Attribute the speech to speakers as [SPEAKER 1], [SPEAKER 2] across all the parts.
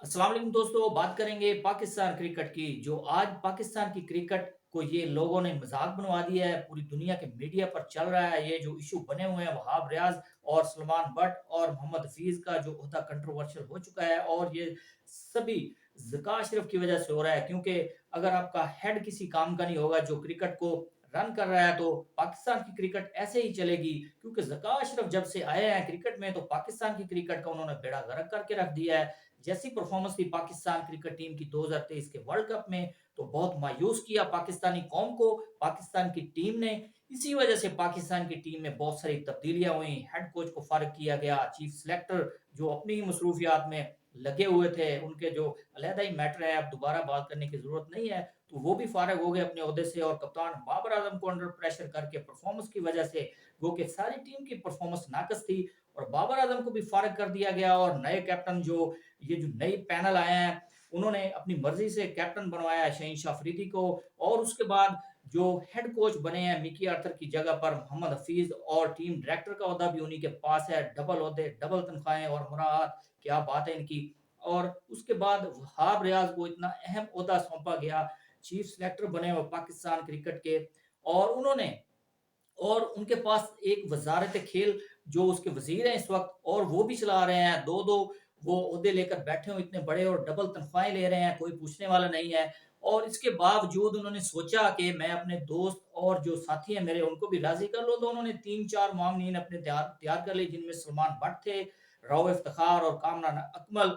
[SPEAKER 1] अस्सलाम वालेकुम दोस्तों, बात करेंगे पाकिस्तान क्रिकेट की। जो आज पाकिस्तान की क्रिकेट को ये लोगों ने मजाक बनवा दिया है, पूरी दुनिया के मीडिया पर चल रहा है। ये जो इशू बने हुए हैं वहाब रियाज और सलमान बट और मोहम्मद हफीज का, जो होता कंट्रोवर्शियल हो चुका है, और ये सभी ज़का अशरफ की वजह से हो रहा है। क्योंकि अगर आपका हेड किसी काम का नहीं होगा जो क्रिकेट को रन कर रहा है, तो पाकिस्तान की क्रिकेट ऐसे ही चलेगी। क्योंकि ज़का अशरफ जब से आए हैं क्रिकेट में, तो पाकिस्तान की क्रिकेट का उन्होंने बेड़ा गर्क करके रख दिया है। जैसी परफॉर्मेंस थी पाकिस्तान क्रिकेट टीम की 2023 के वर्ल्ड कप में, तो बहुत मायूस किया पाकिस्तानी कौम को पाकिस्तान की टीम ने। इसी वजह से पाकिस्तान की टीम में बहुत सारी तब्दीलियां हुई, हेड कोच को फारिग किया गया, चीफ सिलेक्टर जो अपनी ही मसरूफियात में लगे हुए थे, उनके जो अलहदा ही मैटर है, अब दोबारा बात करने की जरूरत नहीं है, तो वो भी फारिग हो गए अपने ओहदे से। और कप्तान बाबर आजम को अंडर प्रेशर करके परफॉर्मेंस की वजह से, वो कि सारी टीम की परफॉर्मेंस नाकस थी, और बाबर आजम को भी फारिग कर दिया गया। और नए कैप्टन जो ये जो नई पैनल आए हैं, उन्होंने अपनी मर्जी से कैप्टन बनवाया है शहीन शाह अफरीदी को। और उसके बाद जो हेड कोच बने हैं मिकी आर्थर की जगह पर मोहम्मद हफीज, और टीम डायरेक्टर का ओहदा भी उन्हीं के पास है। डबल ओहदे, डबल तनख्वाहें और मुराद, क्या बात है इनकी। और उसके बाद वहाब रियाज को इतना अहम ओहदा सौंपा गया, चीफ सेलेक्टर बने वो पाकिस्तान क्रिकेट के। और उन्होंने, और उनके पास एक वजारत खेल जो उसके वजीर हैं इस वक्त, और वो भी चला रहे हैं, दो दो वो ओहदे लेकर बैठे हो इतने बड़े, और डबल तनख्वाहें ले रहे हैं, कोई पूछने वाला नहीं है। और इसके बावजूद उन्होंने सोचा कि मैं अपने दोस्त और जो साथी हैं मेरे उनको भी राजी कर लो, तो उन्होंने तीन चार मामलीन अपने तैयार तैयार कर लिए, जिनमें सलमान भट्ट थे, राव इफ्तार और कामरान अकमल।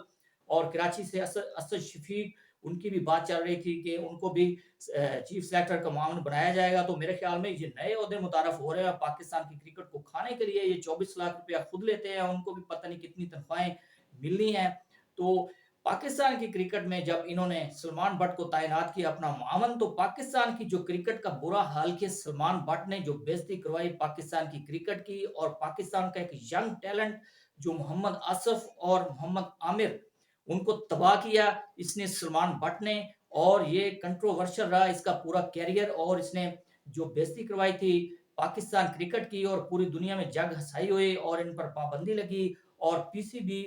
[SPEAKER 1] और कराची से असद असद शफीक, उनकी भी बात चल रही थी कि उनको भी चीफ सेलेक्टर का मामला बनाया जाएगा। तो मेरे ख्याल में ये नए ओहदे मुतारफ हो रहे हैं पाकिस्तान की क्रिकेट को खाने के लिए। ये 24 लाख रुपया खुद लेते हैं, उनको भी पता नहीं कितनी तनख्वाहें मिलनी है। तो पाकिस्तान की क्रिकेट में जब इन्होंने सलमान बट को तैनात किया अपना मामन, तो पाकिस्तान की जो क्रिकेट का बुरा हाल किया सलमान बट ने, जो बेइज्जती करवाई पाकिस्तान की क्रिकेट की। और पाकिस्तान का एक यंग टैलेंट जो मोहम्मद आसफ और मोहम्मद आमिर, उनको तबाह किया इसने सलमान बट ने। और ये कंट्रोवर्शियल रहा इसका पूरा कैरियर, और इसने जो बेइज्जती करवाई थी पाकिस्तान क्रिकेट की, और पूरी दुनिया में जग हसाई हुई, और इन पर पाबंदी लगी, और पीसीबी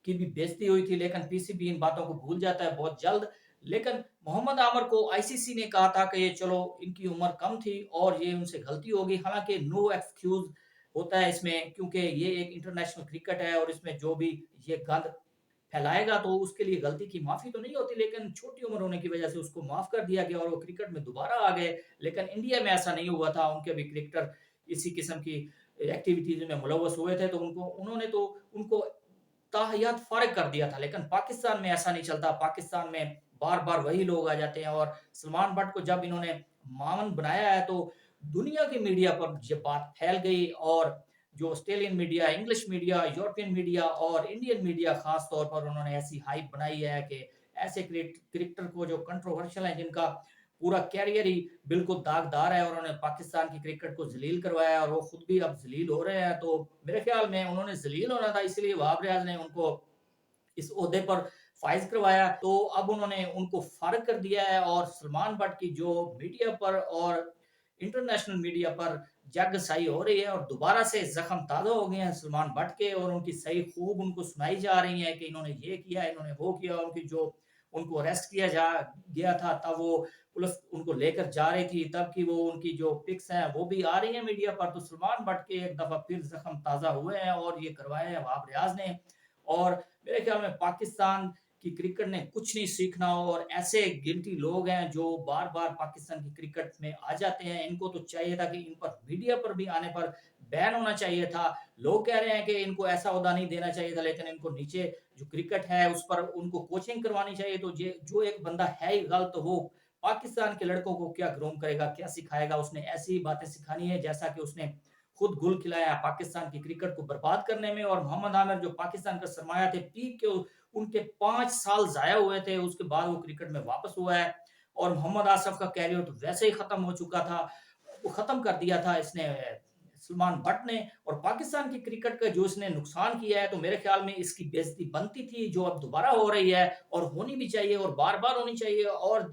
[SPEAKER 1] की भी बेइज्जती हुई थी। लेकिन पीसीबी इन बातों को भूल जाता है बहुत जल्द। लेकिन मोहम्मद आमर को आईसीसी ने कहा था कि ये चलो, इनकी उम्र कम थी और ये उनसे गलती होगी। हालांकि नो एक्सक्यूज होता है इसमें, क्योंकि ये एक इंटरनेशनल क्रिकेट है, और इसमें जो भी ये गंद फैलाएगा तो उसके लिए गलती की माफी तो नहीं होती। लेकिन छोटी उम्र होने की वजह से उसको माफ कर दिया गया, और वो क्रिकेट में दोबारा आ गए। लेकिन इंडिया में ऐसा नहीं हुआ था, उनके भी क्रिकेटर इसी किस्म की एक्टिविटीज में मुलवस हुए थे, तो उनको ताहयात फारिग कर दिया था। लेकिन पाकिस्तान में ऐसा नहीं चलता, पाकिस्तान में बार बार वही लोग आ जाते हैं। और सलमान भट्ट को जब इन्होंने मामन बनाया है, तो दुनिया की मीडिया पर ये बात फैल गई, और जो Australian media, English media, European media और इंडियन मीडिया खास तौर पर, उन्होंने ऐसी हाइप बनाई है कि ऐसे क्रिकेटर को जो कंट्रोवर्शियल है, जिनका पूरा कैरियर ही बिल्कुल दागदार है, और उन्होंने पाकिस्तान की क्रिकेट को जलील करवाया, और वो खुद भी अब जलील हो रहे हैं। तो मेरे ख्याल में उन्होंने जलील होना था, इसलिए वहाब रियाज ने उनको इस ओहदे पर फाइज करवाया। तो अब उन्होंने उनको फारिग कर दिया है, और सलमान भट्ट की जो मीडिया पर और इंटरनेशनल मीडिया पर जग सही हो रही है, और दोबारा से जख्म ताजा हो गए हैं सलमान भट्ट के, और उनकी सही खूब उनको सुनाई जा रही है कि इन्होंने ये किया, इन्होंने वो किया। उनकी जो उनको अरेस्ट किया जा गया था, तब वो पुलिस उनको लेकर जा रही थी, तब की वो उनकी जो पिक्स हैं वो भी आ रही हैं मीडिया पर। तो सलमान भट्ट के एक दफा फिर जख्म ताजा हुए हैं, और ये करवाए हैं वहाब रियाज ने। और मेरे ख्याल में पाकिस्तान की क्रिकेट ने कुछ नहीं सीखना, और ऐसे गिनती लोग हैं जो बार बार पाकिस्तान की क्रिकेट में आ जाते हैं। इनको तो चाहिए था कि इन पर मीडिया पर भी आने पर बैन होना चाहिए था। लोग कह रहे हैं कि इनको ऐसा ओहदा नहीं देना चाहिए था, लेकिन इनको नीचे जो क्रिकेट है उस पर उनको कोचिंग करवानी चाहिए। तो ये जो एक बंदा है ही गलत, तो वो पाकिस्तान के लड़कों को क्या ग्रूम करेगा, क्या सिखाएगा। उसने ऐसी ही बातें सिखानी है जैसा कि उसने खुद गुल खिलाया पाकिस्तान की क्रिकेट को बर्बाद करने में। और मोहम्मद आमिर जो पाकिस्तान का सरमाया थे, पीक के उनके 5 साल जाया हुए थे, उसके बाद वो क्रिकेट में वापस हुआ है। और मोहम्मद आसफ का कैरियर तो वैसे ही खत्म हो चुका था, वो खत्म कर दिया था इसने, सलमान भट्ट ने। और पाकिस्तान की क्रिकेट का जो इसने नुकसान किया है, तो मेरे ख्याल में इसकी बेइज्जती बनती थी, जो अब दोबारा हो रही है, और होनी भी चाहिए, और बार बार होनी चाहिए। और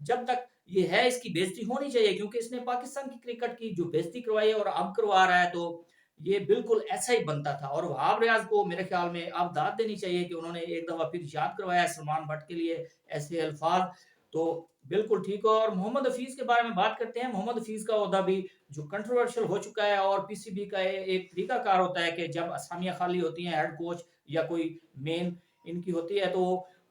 [SPEAKER 1] जब तक ये है इसकी बेइज्जती होनी चाहिए, क्योंकि इसने पाकिस्तान की क्रिकेट की जो बेइज्जती करवाई है और अब करवा रहा है, तो ये बिल्कुल ऐसा ही बनता था और वहाब रियाज को मेरे ख्याल में अब दाद देनी चाहिए कि उन्होंने एक दफा फिर याद करवाया सलमान भट्ट के लिए ऐसे अल्फाज। तो बिल्कुल ठीक है। और मोहम्मद हफीज के बारे में बात करते हैं। मोहम्मद हफीज का ओहदा भी जो कंट्रोवर्शियल हो चुका है और पीसीबी का एक तरीकाकार होता है कि जब असामियां खाली होती हैं हेड कोच या कोई मेन इनकी होती है तो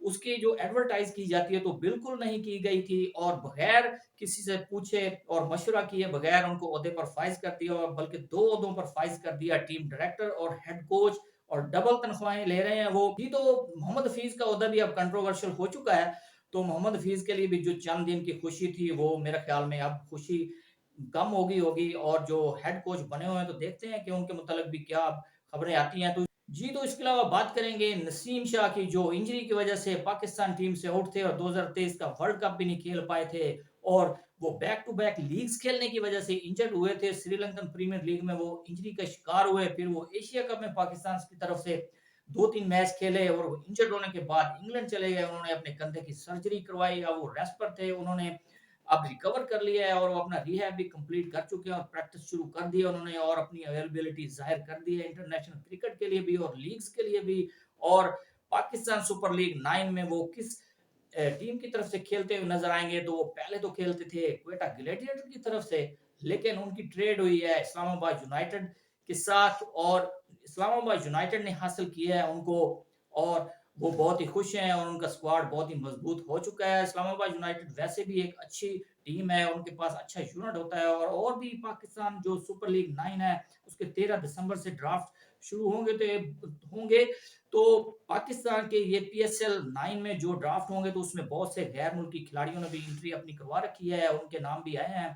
[SPEAKER 1] उसकी जो एडवर्टाइज की जाती है तो बिल्कुल नहीं की गई थी और बगैर किसी से पूछे और मशवरा किए बगैर उनको ओहदे पर फाइज कर दिया और बल्कि दो ओहदों पर फाइज कर दिया, टीम डायरेक्टर और हेड कोच, और डबल तनख्वाहें ले रहे हैं वो भी। तो मोहम्मद हफीज का ओहदा भी अब कंट्रोवर्शियल हो चुका है। तो मोहम्मद हफीज के लिए भी जो चंद दिन की खुशी थी वो मेरे ख्याल में अब खुशी कम होगी और जो हेड कोच बने हुए हैं तो देखते हैं कि उनके मुतालिक भी क्या खबरें आती हैं। तो जी, तो इसके अलावा बात करेंगे नसीम शाह की जो इंजरी की वजह से पाकिस्तान टीम से आउट थे और 2023 का वर्ल्ड कप भी नहीं खेल पाए थे और वो बैक टू बैक लीग्स खेलने की वजह से इंजर्ड हुए थे। श्रीलंकन प्रीमियर लीग में वो इंजरी का शिकार हुए, फिर वो एशिया कप में पाकिस्तान की तरफ से 2-3 मैच खेले और इंजर्ड होने के बाद इंग्लैंड चले गए। उन्होंने अपने कंधे की सर्जरी करवाई, अब वो रेस्ट पर थे। उन्होंने अब रिकवर कर लिया है और वो अपना रिहैब भी कंप्लीट कर चुके हैं और प्रैक्टिस शुरू कर दी है उन्होंने और अपनी अवेलेबिलिटी जाहिर कर दी है इंटरनेशनल क्रिकेट के लिए भी और लीग्स के लिए भी। और पाकिस्तान सुपर लीग 9 में वो किस टीम की तरफ से खेलते हुए नजर आएंगे तो वो पहले तो खेलते थे क्वेटा ग्लैडिएटर की तरफ से, लेकिन उनकी ट्रेड हुई है इस्लामाबाद यूनाइटेड के साथ और इस्लामाबाद यूनाइटेड ने हासिल किया है उनको और वो बहुत ही खुश हैं और उनका स्क्वाड बहुत ही मजबूत हो चुका है। इस्लामाबाद यूनाइटेड वैसे भी एक अच्छी टीम है, उनके पास अच्छा यूनिट होता है और भी पाकिस्तान जो सुपर लीग 9 है उसके 13 दिसंबर से ड्राफ्ट शुरू होंगे तो पाकिस्तान के ये पीएसएल 9 में जो ड्राफ्ट होंगे तो उसमें बहुत से गैर मुल्की खिलाड़ियों ने भी एंट्री अपनी करवा रखी है, उनके नाम भी आए हैं।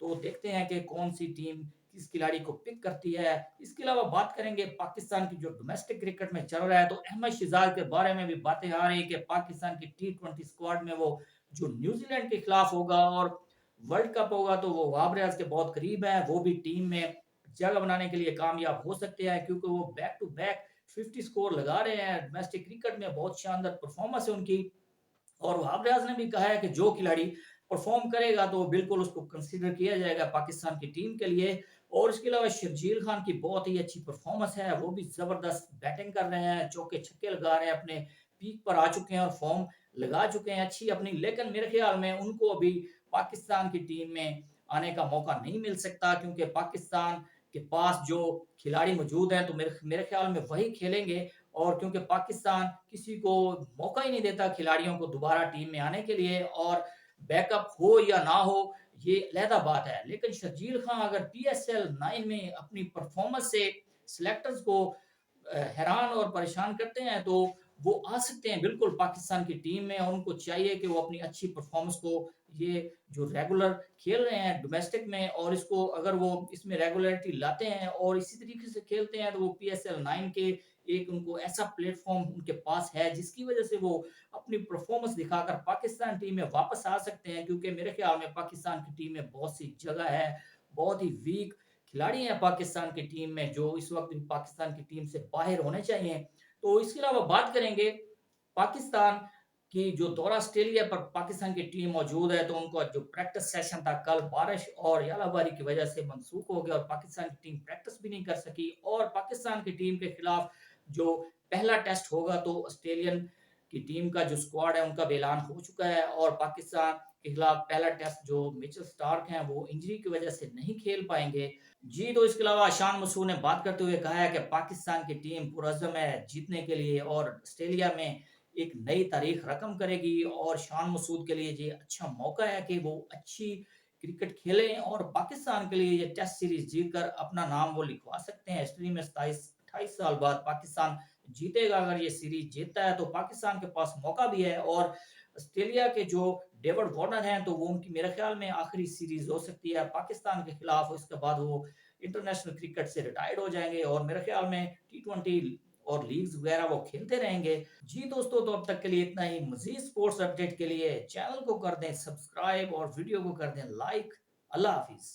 [SPEAKER 1] तो देखते हैं कि कौन सी टीम किस खिलाड़ी को पिक करती है। इसके अलावा बात करेंगे पाकिस्तान की जो डोमेस्टिक क्रिकेट में चल रहा है तो अहमद शिजाज के बारे में भी बातें आ रही है कि पाकिस्तान की T20 स्क्वाड में वो जो न्यूजीलैंड के खिलाफ होगा और वर्ल्ड कप होगा तो वो वहाब रियाज के बहुत करीब है, वो भी टीम में जगह बनाने के लिए कामयाब हो सकते हैं क्योंकि वो बैक टू बैक 50 स्कोर लगा रहे हैं। डोमेस्टिक क्रिकेट में बहुत शानदार परफॉर्मेंस है उनकी और वहाब रियाज ने भी कहा है कि जो खिलाड़ी परफॉर्म करेगा तो बिल्कुल उसको कंसीडर किया जाएगा पाकिस्तान की टीम के लिए। और इसके अलावा शर्जील खान की बहुत ही अच्छी परफॉर्मेंस है, वो भी जबरदस्त बैटिंग कर रहे हैं, चौके छक्के लगा रहे हैं, अपने पीक पर आ चुके हैं और फॉर्म लगा चुके हैं अच्छी अपनी। लेकिन मेरे ख्याल में उनको अभी पाकिस्तान की टीम में आने का मौका नहीं मिल सकता क्योंकि पाकिस्तान के पास जो खिलाड़ी मौजूद हैं तो मेरे मेरे ख्याल में वही खेलेंगे और क्योंकि पाकिस्तान किसी को मौका ही नहीं देता खिलाड़ियों को दोबारा टीम में आने के लिए और बैकअप हो या ना हो ये अलहदा बात है। लेकिन शर्जील खान अगर पीएसएल 9 में अपनी परफॉर्मेंस से सिलेक्टर्स को हैरान और परेशान करते हैं तो वो आ सकते हैं बिल्कुल पाकिस्तान की टीम में और उनको चाहिए कि वो अपनी अच्छी परफॉर्मेंस को ये जो रेगुलर खेल रहे हैं डोमेस्टिक में और इसको अगर वो इसमें रेगुलरिटी लाते हैं और इसी तरीके से खेलते हैं तो वो पीएसएल 9 के एक उनको ऐसा प्लेटफॉर्म उनके पास है जिसकी वजह से वो अपनी परफॉर्मेंस दिखाकर पाकिस्तान टीम में वापस आ सकते हैं क्योंकि मेरे ख्याल में पाकिस्तान की टीम में बहुत सी जगह है, बहुत ही वीक खिलाड़ी हैं पाकिस्तान की टीम में जो इस वक्त पाकिस्तान की टीम से बाहर होने चाहिए। तो इसके अलावा बात करेंगे पाकिस्तान की जो दौरा ऑस्ट्रेलिया पर पाकिस्तान की टीम मौजूद है तो उनका जो प्रैक्टिस सेशन था कल बारिश और यालाबारी की वजह से मनसूख हो गया और पाकिस्तान की टीम प्रैक्टिस भी नहीं कर सकी और पाकिस्तान की टीम के खिलाफ जो पहला टेस्ट होगा तो ऑस्ट्रेलियन की टीम का जो स्क्वाड है उनका भी ऐलान हो चुका है और पाकिस्तान के खिलाफ पहला टेस्ट जो मिचेल स्टार्क हैं वो इंजरी की वजह से नहीं खेल पाएंगे। जी, तो इसके अलावा शान मसूद ने बात करते हुए कहा है कि पाकिस्तान की टीम पुरज़्ज़म है जीतने के लिए और ऑस्ट्रेलिया में एक नई तारीख रकम करेगी और शान मसूद के लिए ये अच्छा मौका है कि वो अच्छी क्रिकेट खेलें और पाकिस्तान के लिए ये टेस्ट सीरीज जीतकर अपना नाम वो लिखवा सकते हैं। हिस्ट्री में 27-28 साल बाद पाकिस्तान जीतेगा, अगर ये सीरीज जीतता है तो पाकिस्तान के पास मौका भी है और ऑस्ट्रेलिया के जो डेविड वार्नर हैं तो वो उनकी मेरे ख्याल में आखिरी सीरीज हो सकती है पाकिस्तान के खिलाफ, इसके बाद वो इंटरनेशनल क्रिकेट से रिटायर्ड हो जाएंगे और मेरे ख्याल में T20 और लीग्स वगैरह वो खेलते रहेंगे। जी दोस्तों, तो अब तक के लिए इतना ही। मजीद स्पोर्ट्स अपडेट के लिए चैनल को कर दें सब्सक्राइब और वीडियो को कर दें लाइक। अल्लाह हाफिज।